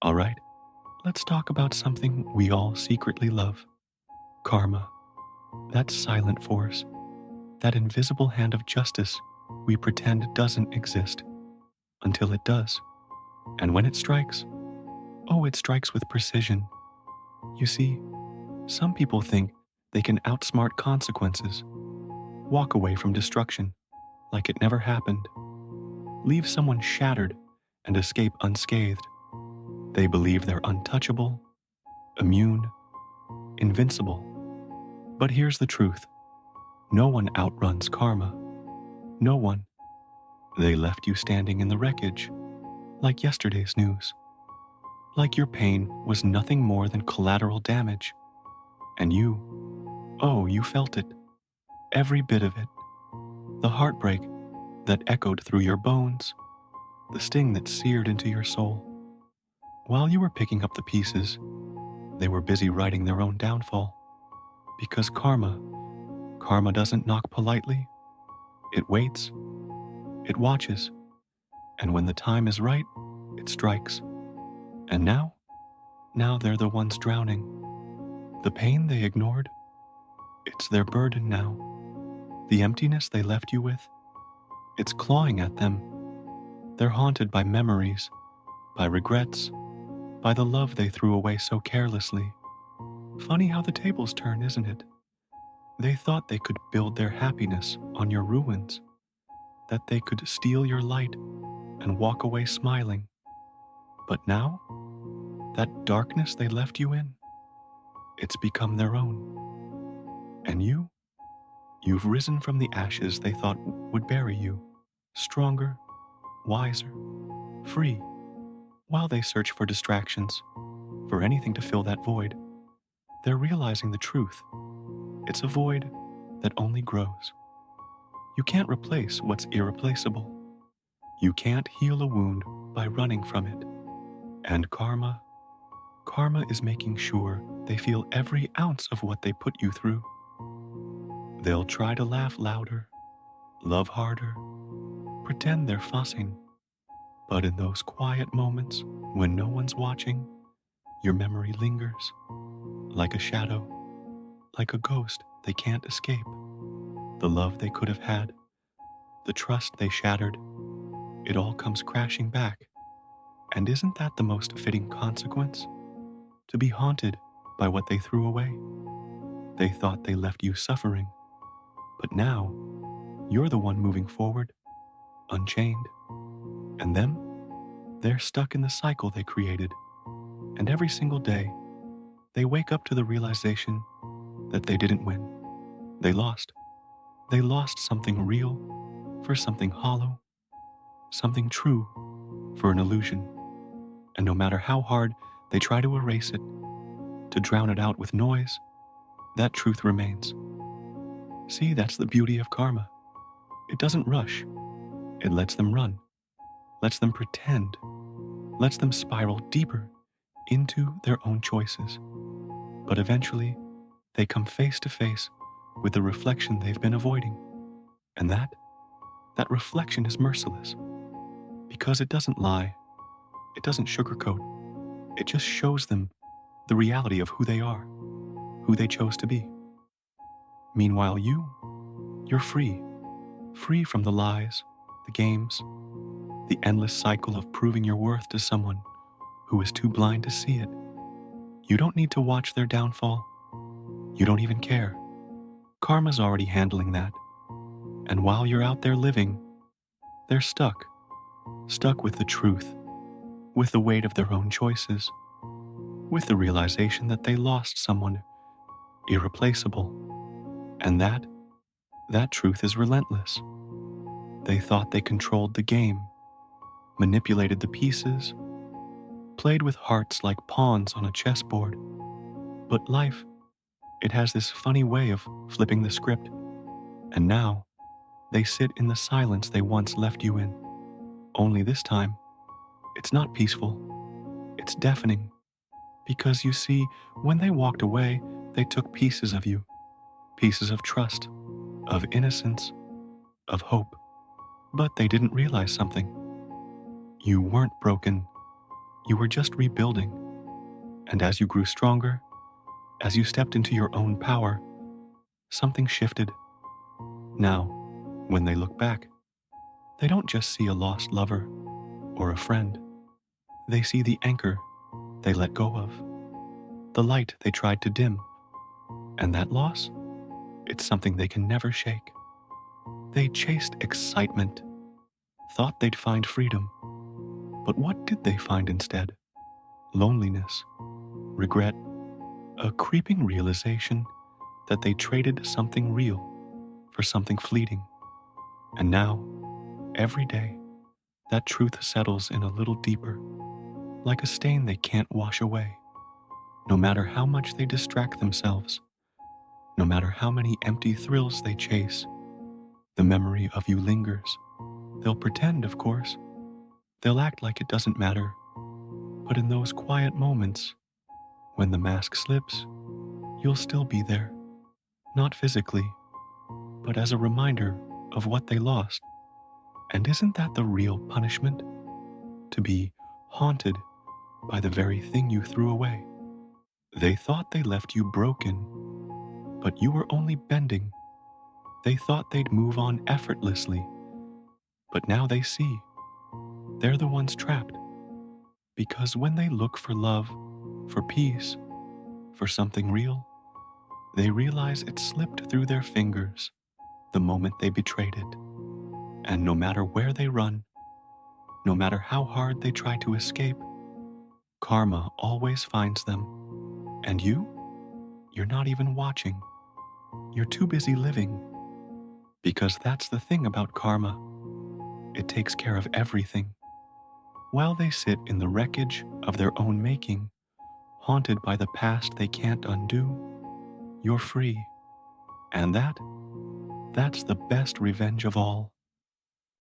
All right, let's talk about something we all secretly love: karma. That silent force, that invisible hand of justice we pretend doesn't exist until it does. And when it strikes, oh, it strikes with precision. You see, some people think they can outsmart consequences, walk away from destruction like it never happened, leave someone shattered and escape unscathed. They believe they're untouchable, immune, invincible. But here's the truth: no one outruns karma. No one. They left you standing in the wreckage, like yesterday's news, like your pain was nothing more than collateral damage. And oh, you felt it, every bit of it. The heartbreak that echoed through your bones, the sting that seared into your soul. While you were picking up the pieces, they were busy writing their own downfall. Because karma doesn't knock politely. It waits, it watches, and when the time is right, it strikes. And now they're the ones drowning. The pain they ignored, it's their burden now. The emptiness they left you with, it's clawing at them. They're haunted by memories, by regrets, by the love they threw away so carelessly. Funny how the tables turn, isn't it? They thought they could build their happiness on your ruins, that they could steal your light and walk away smiling. But now, that darkness they left you in, it's become their own. And you've risen from the ashes they thought would bury you, stronger, wiser, free, while they search for distractions, for anything to fill that void. They're realizing the truth. It's a void that only grows. You can't replace what's irreplaceable. You can't heal a wound by running from it. And karma is making sure they feel every ounce of what they put you through. They'll try to laugh louder, love harder, pretend they're fussing. But in those quiet moments when no one's watching, your memory lingers like a shadow, like a ghost they can't escape. The love they could have had, the trust they shattered, it all comes crashing back. And isn't that the most fitting consequence? To be haunted by what they threw away. They thought they left you suffering, but now you're the one moving forward, unchained. And them, they're stuck in the cycle they created. And every single day, they wake up to the realization that they didn't win. They lost. They lost something real for something hollow, something true for an illusion. And no matter how hard they try to erase it, to drown it out with noise, that truth remains. See, that's the beauty of karma. It doesn't rush. It lets them run, lets them pretend, lets them spiral deeper into their own choices. But eventually, they come face to face with the reflection they've been avoiding. And that reflection is merciless, because it doesn't lie, it doesn't sugarcoat, it just shows them the reality of who they are, who they chose to be. Meanwhile, you're free from the lies, the games, the endless cycle of proving your worth to someone who is too blind to see it. You don't need to watch their downfall. You don't even care. Karma's already handling that. And while you're out there living, they're stuck with the truth, with the weight of their own choices, with the realization that they lost someone irreplaceable. And that truth is relentless. They thought they controlled the game, manipulated the pieces, played with hearts like pawns on a chessboard. But life, it has this funny way of flipping the script. And now, they sit in the silence they once left you in. Only this time, it's not peaceful. It's deafening. Because you see, when they walked away, they took pieces of you. Pieces of trust, of innocence, of hope. But they didn't realize something. You weren't broken. You were just rebuilding, and as you grew stronger, as you stepped into your own power, something shifted. Now, when they look back, they don't just see a lost lover or a friend. They see the anchor they let go of, the light they tried to dim, and that loss, it's something they can never shake. They chased excitement, thought they'd find freedom, but what did they find instead? Loneliness, regret, a creeping realization that they traded something real for something fleeting. And now, every day, that truth settles in a little deeper, like a stain they can't wash away. No matter how much they distract themselves, no matter how many empty thrills they chase, the memory of you lingers. They'll pretend, of course. They'll act like it doesn't matter. But in those quiet moments, when the mask slips, you'll still be there. Not physically, but as a reminder of what they lost. And isn't that the real punishment? To be haunted by the very thing you threw away. They thought they left you broken, but you were only bending. They thought they'd move on effortlessly, but now they see they're the ones trapped. Because when they look for love, for peace, for something real, they realize it slipped through their fingers the moment they betrayed it. And no matter where they run, no matter how hard they try to escape, karma always finds them. And you're not even watching. You're too busy living. Because that's the thing about karma. It takes care of everything. While they sit in the wreckage of their own making, haunted by the past they can't undo, you're free. And that's the best revenge of all.